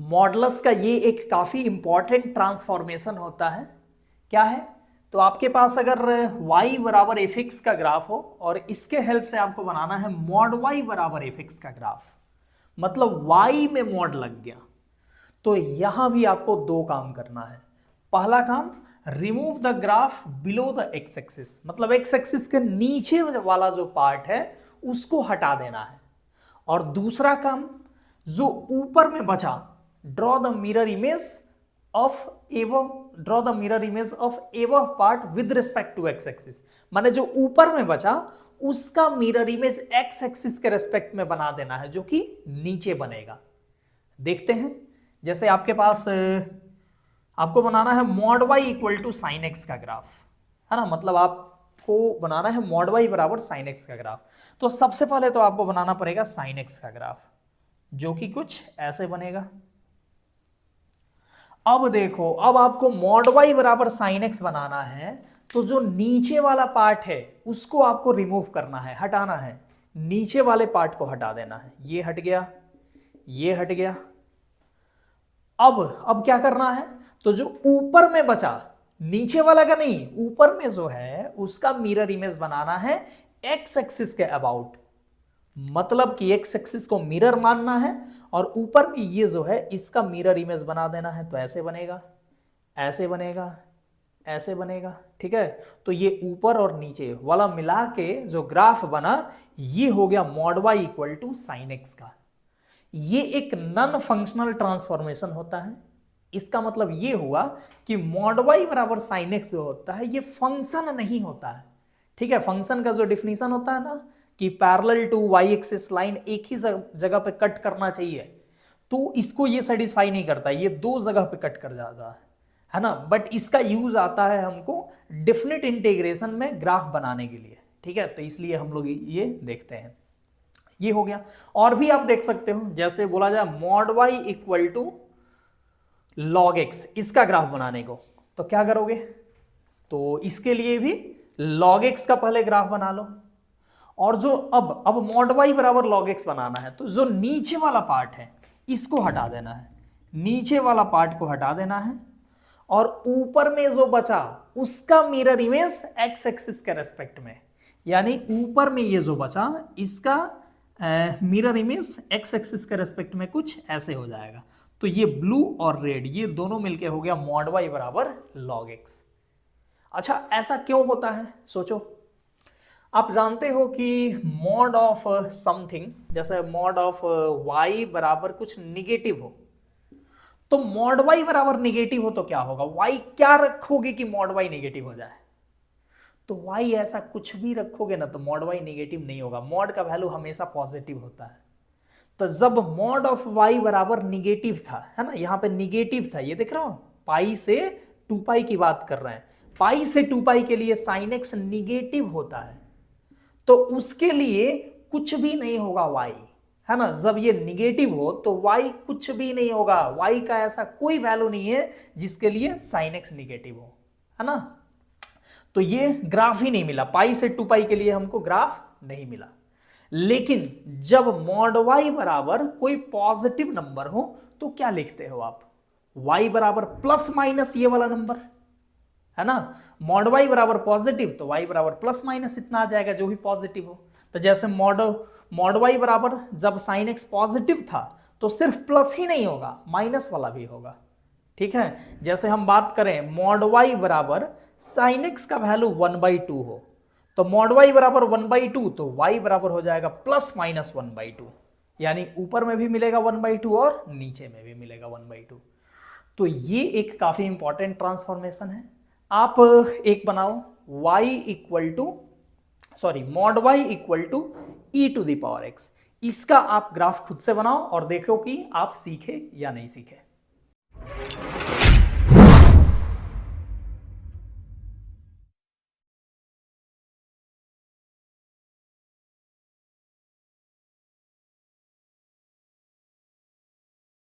Modulus का ये एक काफी इंपॉर्टेंट ट्रांसफॉर्मेशन होता है। क्या है? तो आपके पास अगर y बराबर एफ एक्स का ग्राफ हो और इसके हेल्प से आपको बनाना है मॉड y बराबर एफ एक्स का ग्राफ, मतलब y में मॉड लग गया, तो यहां भी आपको दो काम करना है। पहला काम, remove the graph below the x axis, मतलब एक्स एक्सिस के नीचे वाला जो पार्ट है उसको हटा देना है। और दूसरा काम, जो ऊपर में बचा, draw the mirror image of above part with respect to X axis, माने जो ऊपर में बचा उसका मिरर इमेज एक्स एक्सिस के रेस्पेक्ट में बना देना है, जो कि नीचे बनेगा। देखते हैं, जैसे आपके पास आपको बनाना है mod y equal to sine X का ग्राफ, है ना, मतलब आपको बनाना है मॉड y बराबर साइन एक्स का ग्राफ। तो सबसे पहले तो आपको बनाना पड़ेगा साइन एक्स का ग्राफ, जो कि कुछ ऐसे बनेगा। अब देखो, अब आपको मॉड y बराबर साइन एक्स बनाना है, तो जो नीचे वाला पार्ट है उसको आपको रिमूव करना है, हटाना है। नीचे वाले पार्ट को हटा देना है, ये हट गया, ये हट गया। अब क्या करना है, तो जो ऊपर में बचा, नीचे वाला का नहीं, ऊपर में जो है उसका मिरर इमेज बनाना है एक्स एक्सिस के अबाउट, मतलब कि एक्स एक्सिस को मिरर मानना है और ऊपर में ये जो है इसका मिरर इमेज बना देना है। तो ऐसे बनेगा, ऐसे बनेगा, ऐसे बनेगा, ठीक है। तो ये ऊपर और नीचे वाला मिला के जो ग्राफ बना, ये हो गया mod y equal to sine X का। ये एक नॉन फंक्शनल ट्रांसफॉर्मेशन होता है। इसका मतलब ये हुआ कि मॉड y बराबर साइन एक्स जो होता है ये फंक्शन नहीं होता है, ठीक है। फंक्शन का जो डिफिनीशन होता है ना कि parallel to y axis line एक ही जगह पे कट करना चाहिए, तो इसको ये सेटिस्फाई नहीं करता, ये दो जगह पे कट कर जाता है ना। बट इसका यूज आता है हमको डेफिनेट इंटीग्रेशन में ग्राफ बनाने के लिए, ठीक है। तो इसलिए हम लोग ये देखते हैं, ये हो गया। और भी आप देख सकते हो, जैसे बोला जाए mod y equal to log X, इसका ग्राफ बनाने को तो क्या करोगे, तो इसके लिए भी लॉग एक्स का पहले ग्राफ बना लो। और जो अब मॉड y बराबर लॉग एक्स बनाना है, तो जो नीचे वाला पार्ट है इसको हटा देना है, नीचे वाला पार्ट को हटा देना है और ऊपर में जो बचा उसका मिरर इमेज एक्स एक्सिस के रेस्पेक्ट में, यानी ऊपर में ये जो बचा इसका मिरर इमेज एक्स एक्सिस के रेस्पेक्ट में कुछ ऐसे हो जाएगा। तो ये ब्लू और रेड ये दोनों मिलके हो गया मॉड y बराबर लॉग एक्स। अच्छा, ऐसा क्यों होता है, सोचो। आप जानते हो कि मॉड ऑफ समथिंग, जैसे मॉड ऑफ y बराबर कुछ निगेटिव हो, तो मॉड y बराबर निगेटिव हो तो क्या होगा, y क्या रखोगे कि मॉड y निगेटिव हो जाए, तो y ऐसा कुछ भी रखोगे ना तो मॉड y निगेटिव नहीं होगा। मॉड का वैल्यू हमेशा पॉजिटिव होता है। तो जब मॉड ऑफ y बराबर निगेटिव था, है ना, यहां पे निगेटिव था, ये देख रहा हूं, पाई से 2 पाई की बात कर रहे हैं, पाई से 2 पाई के लिए साइन एक्स निगेटिव होता है, तो उसके लिए कुछ भी नहीं होगा y, है ना। जब ये निगेटिव हो तो y कुछ भी नहीं होगा, y का ऐसा कोई वैल्यू नहीं है जिसके लिए साइन एक्स निगेटिव हो, है ना। तो ये ग्राफ ही नहीं मिला, पाई से 2 पाई के लिए हमको ग्राफ नहीं मिला। लेकिन जब मॉड y बराबर कोई पॉजिटिव नंबर हो तो क्या लिखते हो आप, y बराबर प्लस माइनस ये वाला नंबर, है ना। मॉड y बराबर पॉजिटिव तो y बराबर प्लस माइनस इतना आ जाएगा जो भी पॉजिटिव हो। तो जैसे मॉड y बराबर जब साइन x पॉजिटिव था तो सिर्फ प्लस ही नहीं होगा, माइनस वाला भी होगा, ठीक है। जैसे हम बात करें मॉड y बराबर साइन x का वैल्यू 1/2 हो, तो मॉड y बराबर 1/2 तो y बराबर हो जाएगा प्लस माइनस 1/2, यानी ऊपर में भी मिलेगा 1/2 और नीचे में भी मिलेगा 1/2। तो ये एक काफी इंपॉर्टेंट ट्रांसफॉर्मेशन है। आप एक बनाओ mod y equal to e to the power x, इसका आप ग्राफ खुद से बनाओ और देखो कि आप सीखे या नहीं सीखे।